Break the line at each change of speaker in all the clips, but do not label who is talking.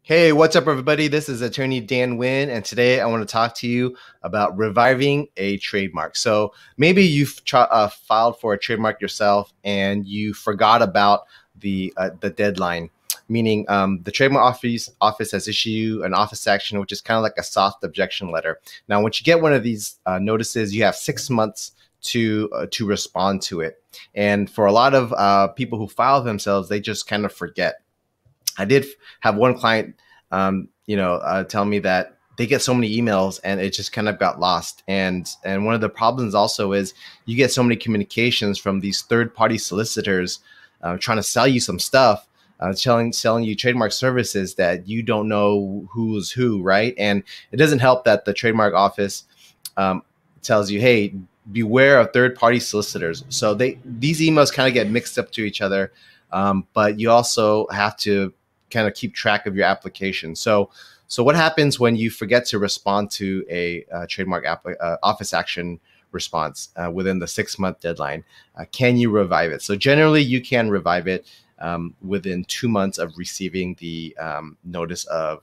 Hey, what's up, everybody? This is attorney Dan Nguyen, and today I want to talk to you about reviving a trademark. So maybe you've filed for a trademark yourself and you forgot about the deadline, meaning the trademark office has issued you an office action, which is kind of like a soft objection letter. Now, once you get one of these notices, you have 6 months to respond to it. And for a lot of people who file themselves, they just kind of forget. I did have one client, tell me that they get so many emails and it just kind of got lost. And one of the problems also is you get so many communications from these third-party solicitors trying to sell you some stuff, selling you trademark services that you don't know who's who, right? And it doesn't help that the trademark office tells you, hey, beware of third-party solicitors. So these emails kind of get mixed up to each other, but you also have to kind of keep track of your application. So what happens when you forget to respond to a trademark office action response within the 6-month deadline? Can you revive it? So generally, you can revive it within 2 months of receiving the notice of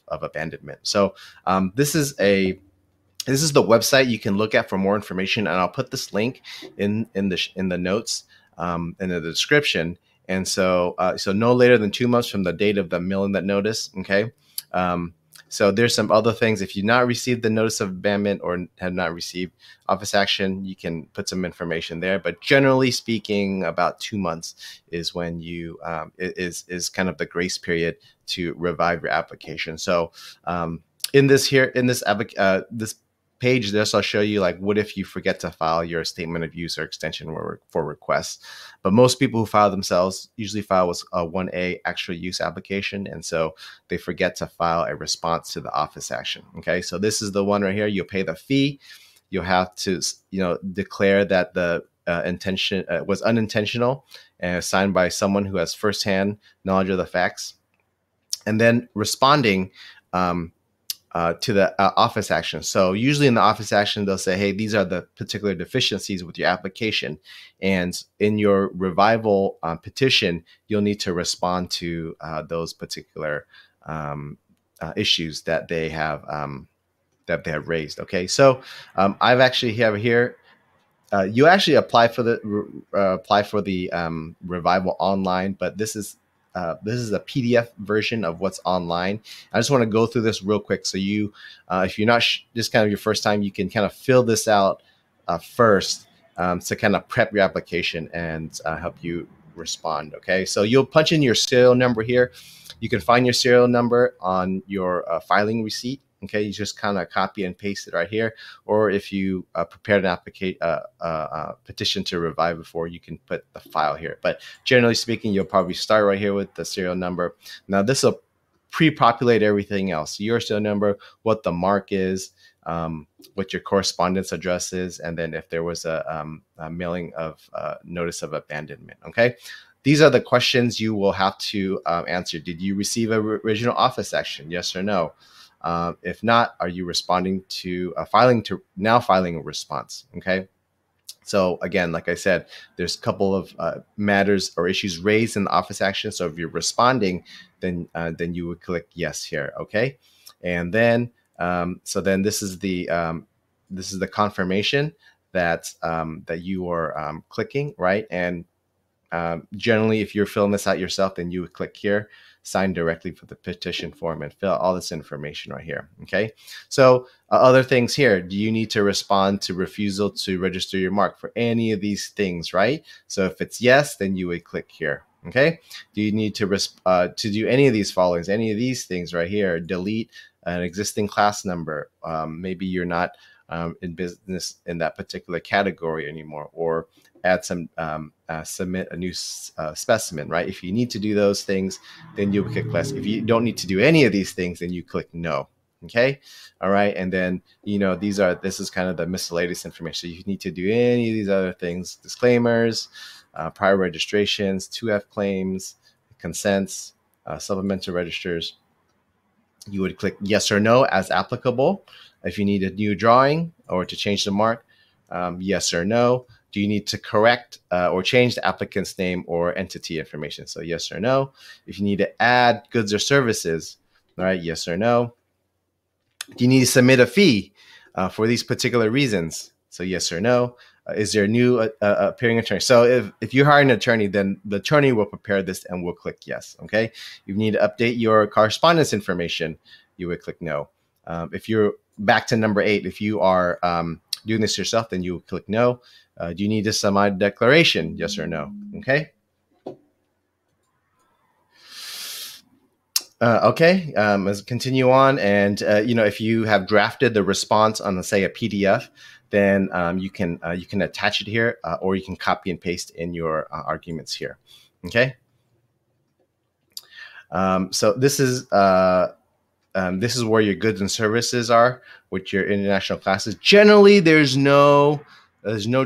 abandonment. So this is the website you can look at for more information, and I'll put this link in the notes in the description. And so no later than 2 months from the date of the mailing that notice. Okay. So there's some other things. If you've not received the notice of abandonment or have not received office action, you can put some information there. But generally speaking, about 2 months is when you is kind of the grace period to revive your application. So in this page, this I'll show you like what if you forget to file your statement of use or extension for requests. But most people who file themselves usually file with a 1A actual use application, and so they forget to file a response to the office action. Okay, so this is the one right here. You'll pay the fee. You'll have to declare that the intention was unintentional and signed by someone who has firsthand knowledge of the facts, and then responding to the office action. So usually in the office action, they'll say, hey, these are the particular deficiencies with your application. And in your revival petition, you'll need to respond to those particular issues that they have raised. Okay, so I've actually have here. You actually apply for the revival online, but this is a PDF version of what's online. I just want to go through this real quick. So you, if you're not just kind of your first time, you can kind of fill this out first to kind of prep your application and help you respond. Okay, so you'll punch in your serial number here. You can find your serial number on your filing receipt. Okay, you just kind of copy and paste it right here. Or if you prepared an petition to revive before, you can put the file here. But generally speaking, you'll probably start right here with the serial number. Now this will pre-populate everything else. Your serial number, what the mark is, what your correspondence address is, and then if there was a mailing of notice of abandonment. Okay. These are the questions you will have to answer. Did you receive an original office action? Yes or no? If not, are you responding to filing a response? Okay. So again, like I said, there's a couple of matters or issues raised in the office action. So if you're responding, then you would click yes here. Okay. And then so then this is the confirmation that you are clicking, right? And generally, if you're filling this out yourself, then you would click here, sign directly for the petition form, and fill all this information right here. Okay. So other things here, do you need to respond to refusal to register your mark for any of these things, right? So if it's yes, then you would click here. Okay. Do you need to do any of these followings, any of these things right here? Delete an existing class number. Maybe you're not in business in that particular category anymore, or add some submit a new specimen, right? If you need to do those things, then you click yes. If you don't need to do any of these things, then you click no. Okay. All right. And then, this is kind of the miscellaneous information. So you need to do any of these other things: disclaimers, prior registrations, 2F claims, consents, supplemental registers. You would click yes or no as applicable. If you need a new drawing or to change the mark, yes or no. Do you need to correct or change the applicant's name or entity information? So yes or no. If you need to add goods or services, all right, yes or no. Do you need to submit a fee for these particular reasons? So yes or no. Is there a new appearing attorney? So if you hire an attorney, then the attorney will prepare this and will click yes. Okay. You need to update your correspondence information. You would click no. If you're back to number 8, if you are doing this yourself, then you would click no. Do you need to submit a declaration? Yes or no. Okay. Okay, let's continue on. And if you have drafted the response on, let's say, a PDF, then you can attach it here, or you can copy and paste in your arguments here. Okay. So this is where your goods and services are with your international classes. Generally, there's no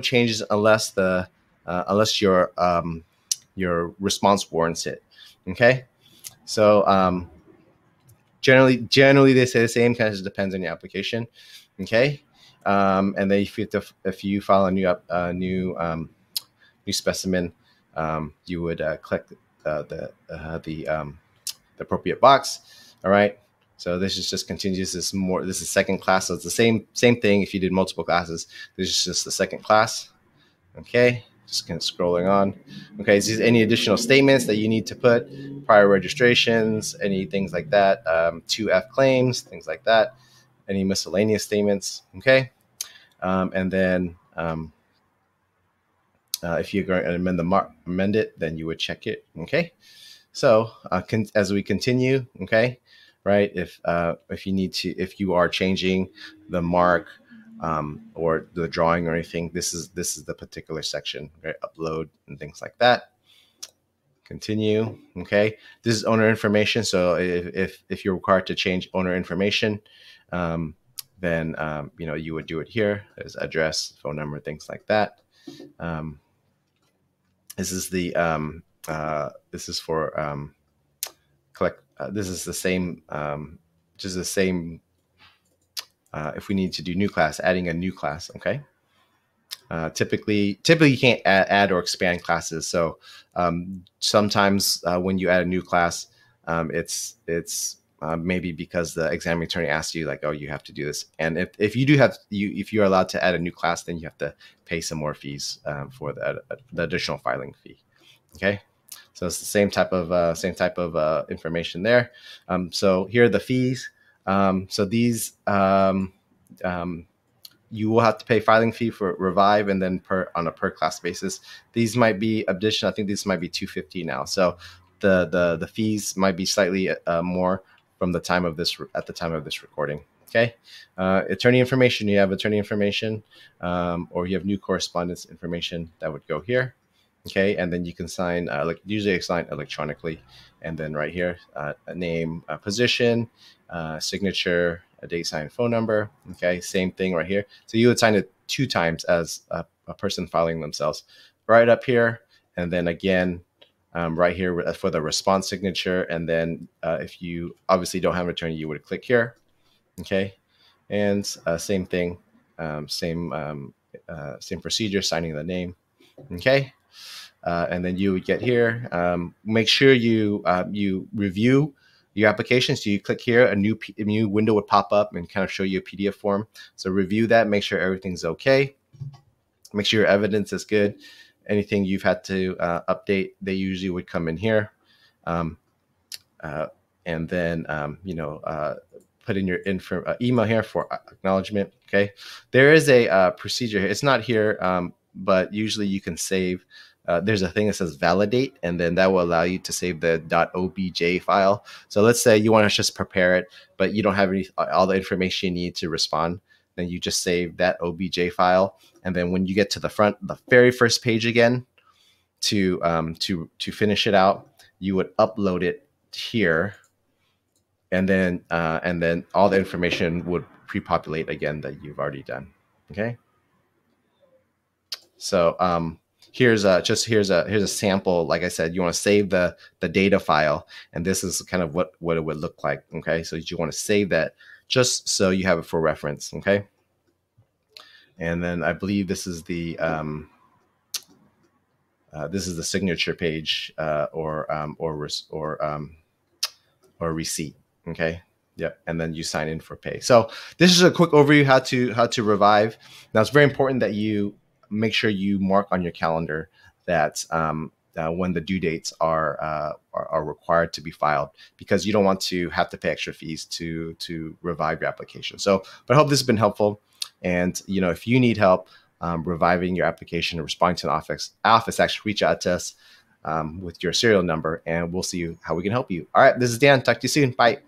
changes unless your response warrants it. Okay. So generally they say the same, kind of just depends on your application. Okay. And then if you file a new specimen, you would click the appropriate box. All right. So this is just continues. This is second class. So it's the same thing. If you did multiple classes, this is just the second class. Okay. Just kind of scrolling on. Okay, is there any additional statements that you need to put? Prior registrations, any things like that. 2F claims, things like that. Any miscellaneous statements. Okay, and then if you're going to amend it, then you would check it. Okay, so as we continue, okay, right? If you are changing the mark. Or the drawing or anything, this is the particular section, right? Upload and things like that. Continue. Okay, this is owner information. So if you're required to change owner information, then you would do it here. There's address, phone number, things like that. This is for collect. This is the same. Just the same. If we need to do new class, adding a new class, okay. Typically you can't add or expand classes. So sometimes when you add a new class, it's maybe because the examining attorney asks you, like, oh, you have to do this. And if you're allowed to add a new class, then you have to pay some more fees for the additional filing fee. Okay. So it's the same type of information there. So here are the fees. So these you will have to pay filing fee for Revive, and then on a per class basis. These might be additional. I think this might be $250 now. So the fees might be slightly more from at the time of this recording. Okay. Attorney information. You have attorney information, or you have new correspondence information that would go here. Okay, and then you can sign, usually sign electronically, and then right here, a name, a position, signature, a date, sign, phone number. Okay, same thing right here. So you would sign it 2 times as a person filing themselves, right up here, and then again, right here for the response signature. And then if you obviously don't have an attorney, you would click here. Okay, and same thing, same procedure, signing the name. Okay. And then you would get here. Make sure you review your application. So you click here, a new window would pop up and kind of show you a PDF form. So review that, make sure everything's okay. Make sure your evidence is good. Anything you've had to update, they usually would come in here. And then put in your email here for acknowledgement. Okay, there is a procedure here. It's not here, but usually you can save. There's a thing that says validate, and then that will allow you to save the .obj file. So let's say you want to just prepare it, but you don't have all the information you need to respond. Then you just save that obj file, and then when you get to the very first page again, to finish it out, you would upload it here, and then all the information would pre-populate again that you've already done. Okay. So here's a sample. Like I said, you want to save the data file, and this is kind of what it would look like. Okay, so you want to save that just so you have it for reference. Okay, and then I believe this is the this is the signature page or receipt. Okay. Yep. And then you sign in for pay. So this is a quick overview how to revive. Now it's very important that you make sure you mark on your calendar that when the due dates are required to be filed, because you don't want to have to pay extra fees to revive your application. So, but I hope this has been helpful. And if you need help reviving your application or responding to an office, actually reach out to us with your serial number, and we'll see how we can help you. All right, this is Dan. Talk to you soon. Bye.